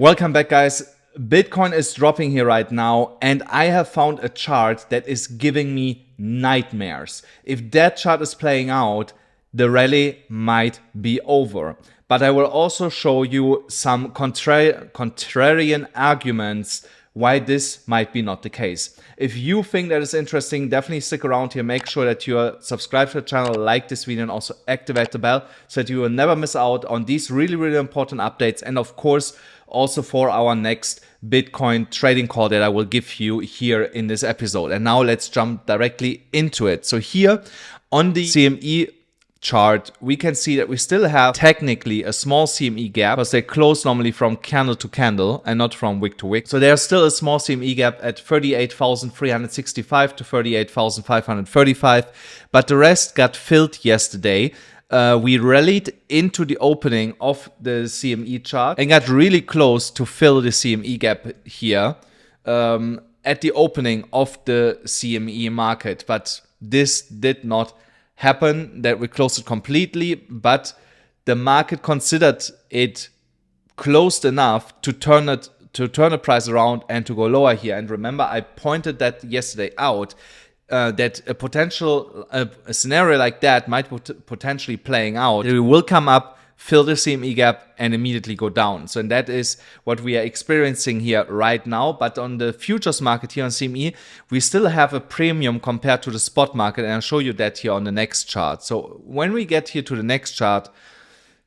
Welcome back, guys. Bitcoin is dropping here right now, and I have found a chart that is giving me nightmares. If that chart is playing out, the rally might be over. But I will also show you some contrarian arguments why this might be not the case. If you think that is interesting, definitely stick around here. Make sure that you are subscribed to the channel, like this video, and also activate the bell so that you will never miss out on these really important updates. And of course, also for our next Bitcoin trading call that I will give you here in this episode. And now let's jump directly into it. So here on the CME chart, we can see that we still have technically a small CME gap because they close normally from candle to candle and not from wick to wick. So there's still a small CME gap at 38,365 to 38,535, but the rest got filled yesterday. We rallied into the opening of the CME chart and got really close to fill the CME gap here at the opening of the CME market, but this did not happen, that we closed it completely, but the market considered it closed enough to turn the price around and to go lower here. And remember, I pointed that yesterday out, that a potential a scenario like that might potentially playing out. It will come up, fill the CME gap, and immediately go down. So and that is what we are experiencing here right now. But on the futures market here on CME, we still have a premium compared to the spot market, and I'll show you that here on the next chart. So when we get here to the next chart,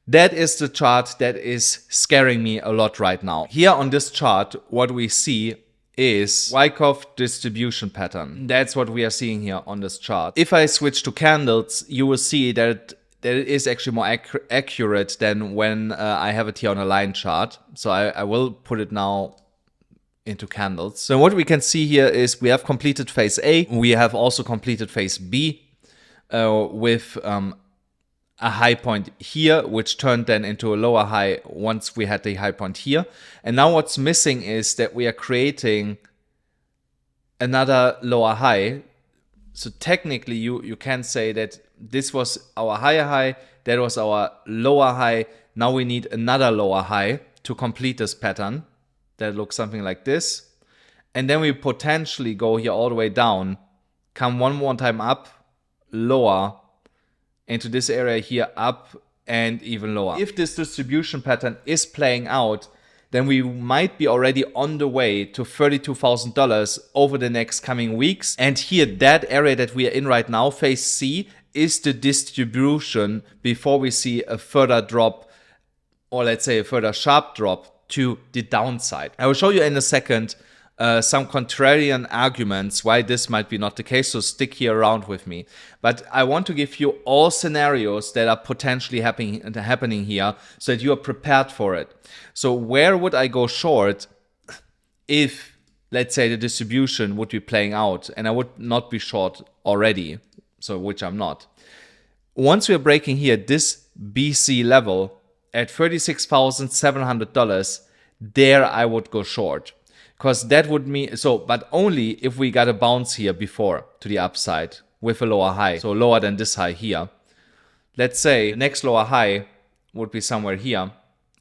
that is the chart that is scaring me a lot right now. Here on this chart, what we see is Wyckoff distribution pattern. That's what we are seeing here on this chart. If I switch to candles, you will see that it is actually more accurate than when I have it here on a line chart. So I will put it now into candles. So what we can see here is we have completed phase A. We have also completed phase B with a high point here, which turned then into a lower high once we had the high point here. And now what's missing is that we are creating another lower high. So technically you can say that this was our higher high, that was our lower high. Now we need another lower high to complete this pattern. That looks something like this. And then we potentially go here all the way down, come one more time up, lower, into this area here, up, and even lower. If this distribution pattern is playing out, then we might be already on the way to $32,000 over the next coming weeks. And here, that area that we are in right now, phase C, is the distribution before we see a further drop, or let's say a further sharp drop to the downside. I will show you in a second some contrarian arguments why this might be not the case, so stick here around with me. But I want to give you all scenarios that are potentially happening here so that you are prepared for it. So where would I go short if, let's say, the distribution would be playing out and I would not be short already, so which I'm not. Once we are breaking here this BC level at $36,700, there I would go short. Because that would mean, so, but only if we got a bounce here before to the upside with a lower high, so lower than this high here. Let's say the next lower high would be somewhere here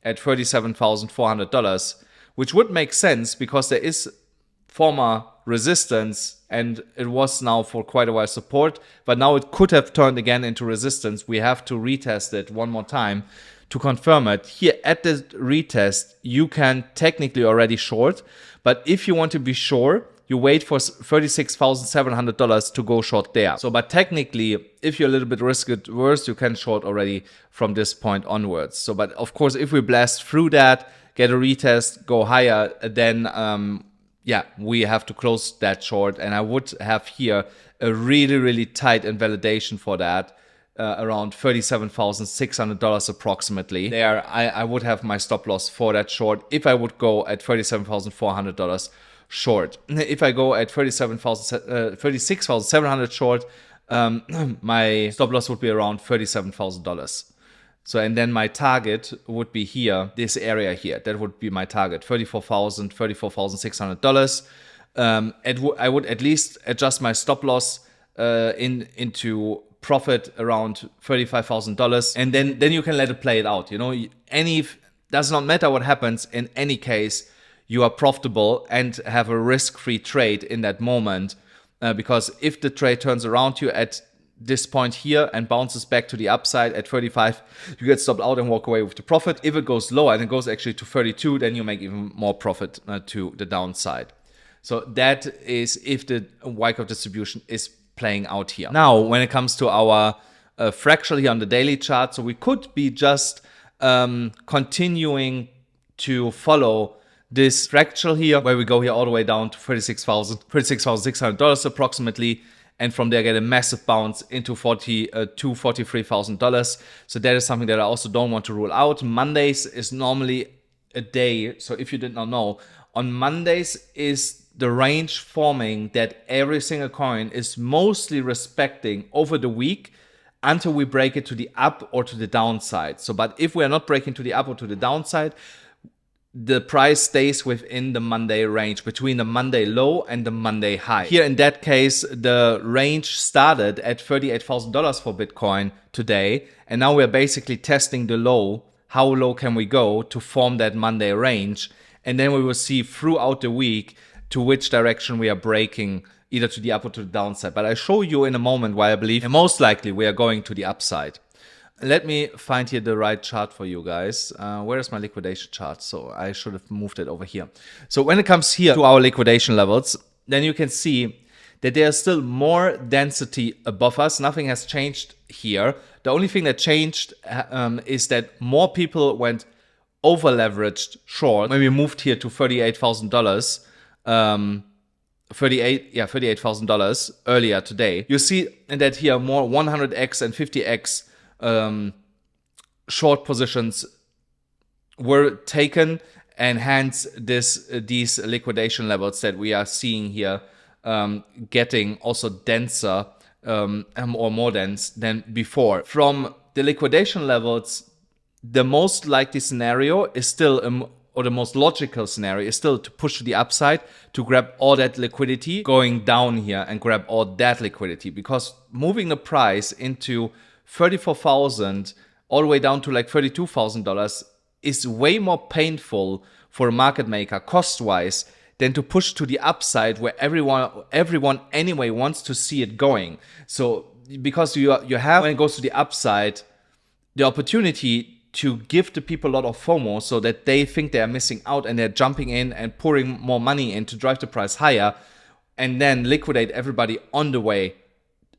at $37,400, which would make sense because there is former resistance and it was now for quite a while support, but now it could have turned again into resistance. We have to retest it one more time to confirm it. Here at the retest, you can technically already short, but if you want to be sure, you wait for $36,700 to go short there. So, but technically, if you're a little bit risk averse, you can short already from this point onwards. So, but of course, if we blast through that, get a retest, go higher, then yeah, we have to close that short. And I would have here a really tight invalidation for that. Around $37,600 approximately. There, I would have my stop loss for that short if I would go at $37,400 short. If I go at $36,700 short, my stop loss would be around $37,000. So, and then my target would be here, this area here. That would be my target, $34,600. I would at least adjust my stop loss into profit around $35,000, and then you can let it play it out. You know, Does not matter what happens. In any case, you are profitable and have a risk-free trade in that moment. Because if the trade turns around you at this point here and bounces back to the upside at 35, you get stopped out and walk away with the profit. If it goes lower and it goes actually to 32, then you make even more profit to the downside. So that is if the Wyckoff distribution is playing out here. Now, when it comes to our fractal here on the daily chart, so we could be just continuing to follow this fractal here, where we go here all the way down to $36,600 approximately, and from there get a massive bounce into $43,000. So that is something that I also don't want to rule out. Mondays is normally a day, so if you did not know, on Mondays is the range forming that every single coin is mostly respecting over the week until we break it to the up or to the downside. So, but if we are not breaking to the up or to the downside, the price stays within the Monday range, between the Monday low and the Monday high. Here in that case, the range started at $38,000 for Bitcoin today. And now we're basically testing the low. How low can we go to form that Monday range? And then we will see throughout the week to which direction we are breaking, either to the up or to the downside. But I show you in a moment why I believe most likely we are going to the upside. Let me find here the right chart for you guys. Where is my liquidation chart? So I should have moved it over here. So when it comes here to our liquidation levels, then you can see that there's still more density above us. Nothing has changed here. The only thing that changed is that more people went over leveraged short. When we moved here to $38,000, $38,000 earlier today, you see that here more 100x and 50x short positions were taken, and hence these liquidation levels that we are seeing here getting also denser or more dense than before. From the liquidation levels, the most likely scenario is still or the most logical scenario is still to push to the upside, to grab all that liquidity going down here and grab all that liquidity, because moving the price into 34,000 all the way down to like $32,000 is way more painful for a market maker cost-wise than to push to the upside where everyone anyway wants to see it going. So because you have, when it goes to the upside, the opportunity to give the people a lot of FOMO so that they think they are missing out and they're jumping in and pouring more money in to drive the price higher and then liquidate everybody on the way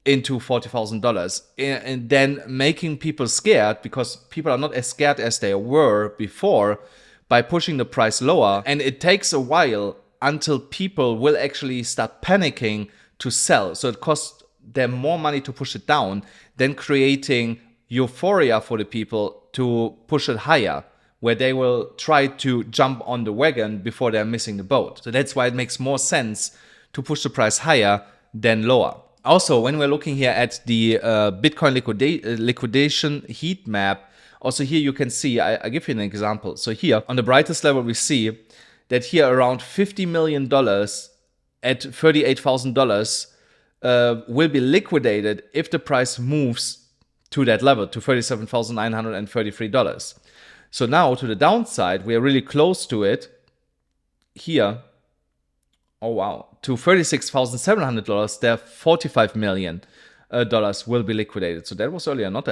into $40,000, and then making people scared, because people are not as scared as they were before, by pushing the price lower. And it takes a while until people will actually start panicking to sell. So it costs them more money to push it down than creating euphoria for the people to push it higher, where they will try to jump on the wagon before they're missing the boat. So that's why it makes more sense to push the price higher than lower. Also, when we're looking here at the Bitcoin liquidation heat map, also here you can see, I give you an example. So here on the brightest level, we see that here around $50 million at $38,000 will be liquidated if the price moves to that level, to $37,933. So now to the downside, we are really close to it here. Oh wow, to $36,700, there $45 million will be liquidated. So that was earlier not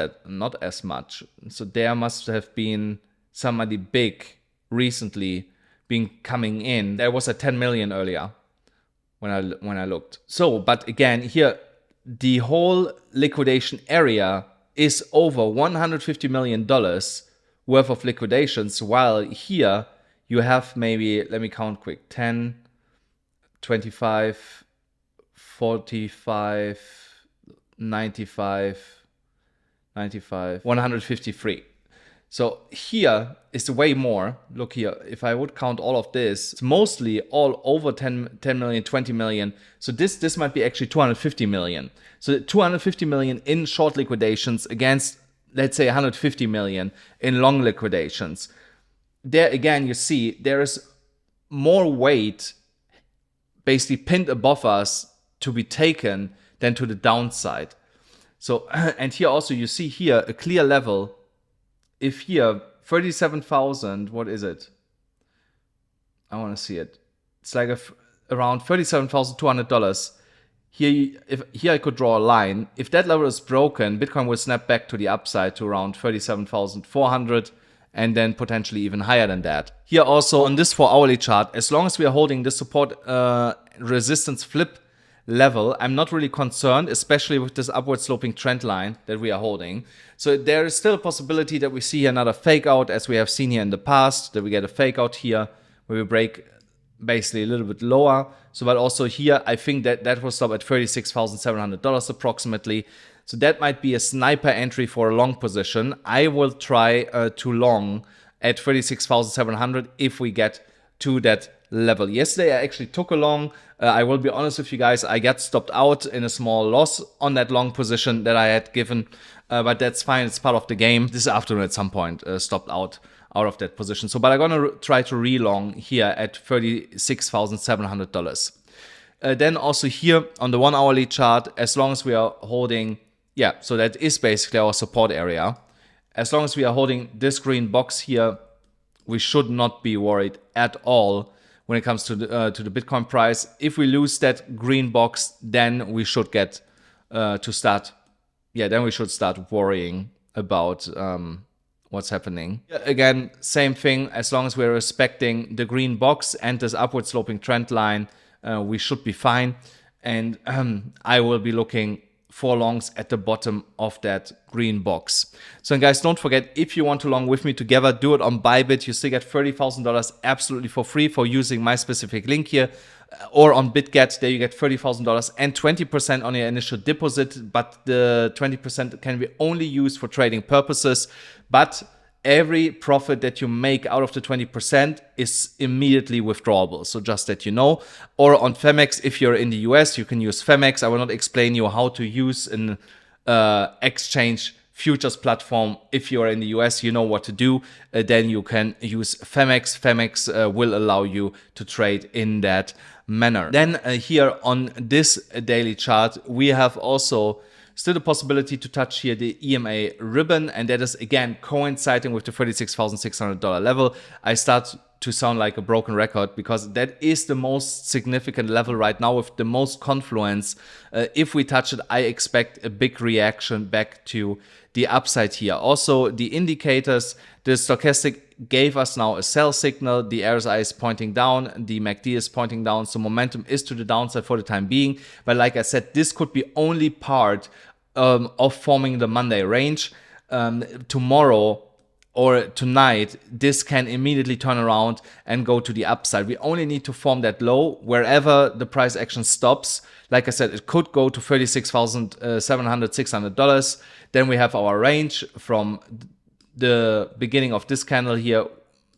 as much. So there must have been somebody big recently been coming in. There was a 10 million earlier when I looked. So, but again here, the whole liquidation area is over $150 million worth of liquidations, while here you have maybe, let me count quick, 10, 25, 45, 95, 153. So here is way more. Look here, if I would count all of this, it's mostly all over 10 million, 20 million. So this might be actually 250 million. So 250 million in short liquidations against, let's say, 150 million in long liquidations. There again, you see there is more weight basically pinned above us to be taken than to the downside. So, and here also you see here a clear level. If here 37,000, what is it? I want to see it. It's like around $37,200. Here I could draw a line. If that level is broken, Bitcoin will snap back to the upside to around 37,400 and then potentially even higher than that. Here also on this 4-hourly chart, as long as we are holding the support resistance flip level, I'm not really concerned, especially with this upward sloping trend line that we are holding. So there is still a possibility that we see another fake out, as we have seen here in the past, that we get a fake out here where we break basically a little bit lower. So, but also here, I think that will stop at $36,700 approximately. So that might be a sniper entry for a long position. I will try to long at 36,700 if we get to that level. Yesterday, I actually took a long. I will be honest with you guys, I got stopped out in a small loss on that long position that I had given, but that's fine. It's part of the game. This afternoon at some point stopped out of that position. So, but I'm gonna try to re-long here at $36,700. Then also here on the 1-hourly chart, as long as we are holding, yeah, so that is basically our support area. As long as we are holding this green box here, we should not be worried at all when it comes to the Bitcoin price. If we lose that green box, then we should get then we should start worrying about what's happening. Again, same thing, as long as we're respecting the green box and this upward sloping trend line, we should be fine. And I will be looking for longs at the bottom of that green box. So guys, don't forget, if you want to long with me together, do it on BYBIT. You still get $30,000 absolutely for free for using my specific link here. Or on BitGet, there you get $30,000 and 20% on your initial deposit, but the 20% can be only used for trading purposes. But every profit that you make out of the 20% is immediately withdrawable. So just that you know. Or on Phemex, if you're in the US, you can use Phemex. I will not explain you how to use an exchange futures platform. If you are in the US, you know what to do. Then you can use Phemex. Phemex will allow you to trade in that manner. Then here on this daily chart, we have also still the possibility to touch here the EMA ribbon, and that is again coinciding with the $36,600 level. I start to sound like a broken record because that is the most significant level right now with the most confluence. If we touch it, I expect a big reaction back to the upside here. Also, the indicators, the stochastic gave us now a sell signal. The RSI is pointing down, the MACD is pointing down, so momentum is to the downside for the time being. But like I said, this could be only part of forming the Monday range. Tomorrow or tonight, this can immediately turn around and go to the upside. We only need to form that low wherever the price action stops. Like I said, it could go to $36,700, $600. Then we have our range from the beginning of this candle here,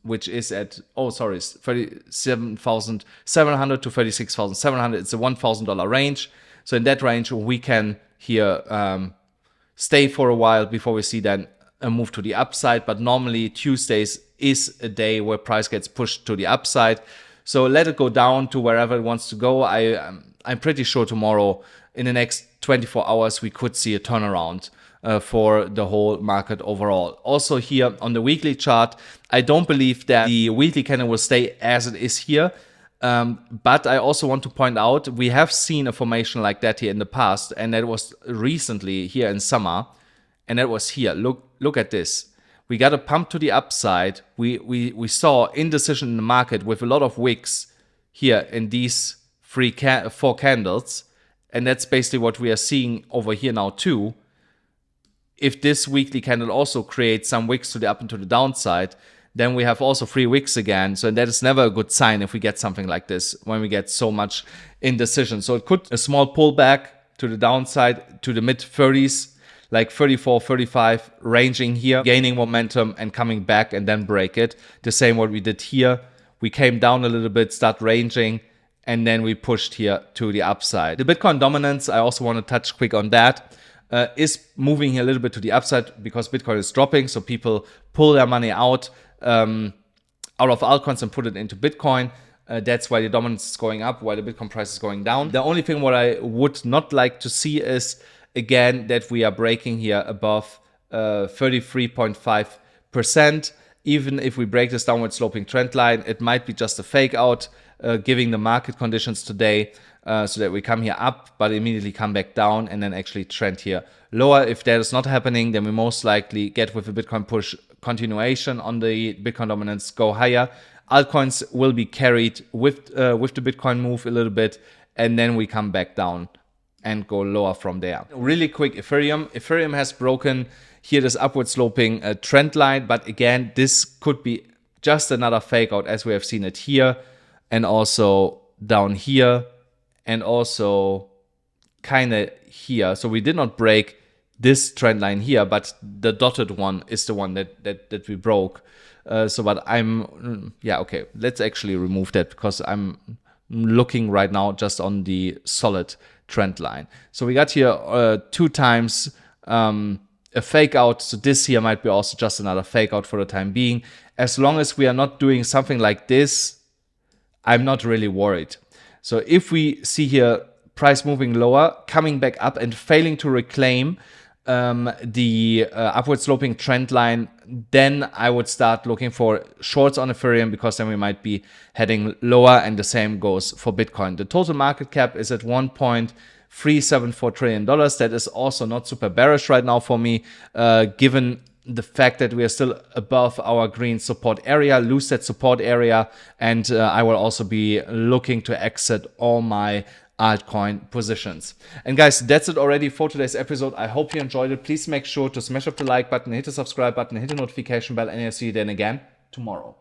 which is at, $37,700 to $36,700. It's a $1,000 range. So in that range, we can here stay for a while before we see then a move to the upside. But normally Tuesdays is a day where price gets pushed to the upside. So let it go down to wherever it wants to go. I'm pretty sure tomorrow, in the next 24 hours, we could see a turnaround for the whole market overall. Also here on the weekly chart, I don't believe that the weekly candle will stay as it is here. But I also want to point out, we have seen a formation like that here in the past, and that was recently here in summer, and that was here. Look at this. We got a pump to the upside. We saw indecision in the market with a lot of wicks here in these four candles, and that's basically what we are seeing over here now too. If this weekly candle also creates some wicks to the up and to the downside, then we have also 3 wicks again. So that is never a good sign if we get something like this, when we get so much indecision. So it could a small pullback to the downside to the mid 30s, like 34, 35, ranging here, gaining momentum and coming back and then break it. The same what we did here. We came down a little bit, start ranging, and then we pushed here to the upside. The Bitcoin dominance, I also want to touch quick on that. Is moving here a little bit to the upside because Bitcoin is dropping. So people pull their money out of altcoins and put it into Bitcoin. That's why the dominance is going up, while the Bitcoin price is going down. The only thing what I would not like to see is, again, that we are breaking here above 33.5%. even if we break this downward sloping trend line, it might be just a fake out, giving the market conditions today, so that we come here up, but immediately come back down and then actually trend here lower. If that is not happening, then we most likely get with a Bitcoin push continuation on the Bitcoin dominance, go higher. Altcoins will be carried with the Bitcoin move a little bit, and then we come back down and go lower from there. Really quick, Ethereum. Ethereum has broken here this upward sloping trend line, but again, this could be just another fake out as we have seen it here, and also down here, and also kind of here. So we did not break this trend line here, but the dotted one is the one that we broke. But okay, let's actually remove that, because I'm looking right now just on the solid trend line. So we got here 2 times a fake out. So this here might be also just another fake out for the time being. As long as we are not doing something like this, I'm not really worried. So if we see here price moving lower, coming back up and failing to reclaim the upward sloping trend line, then I would start looking for shorts on Ethereum, because then we might be heading lower, and the same goes for Bitcoin. The total market cap is at $1.374 trillion. That is also not super bearish right now for me, given the fact that we are still above our green support area, lose that support area, and I will also be looking to exit all my altcoin positions. And guys, that's it already for today's episode. I hope you enjoyed it. Please make sure to smash up the like button, hit the subscribe button, hit the notification bell, and I'll see you then again tomorrow.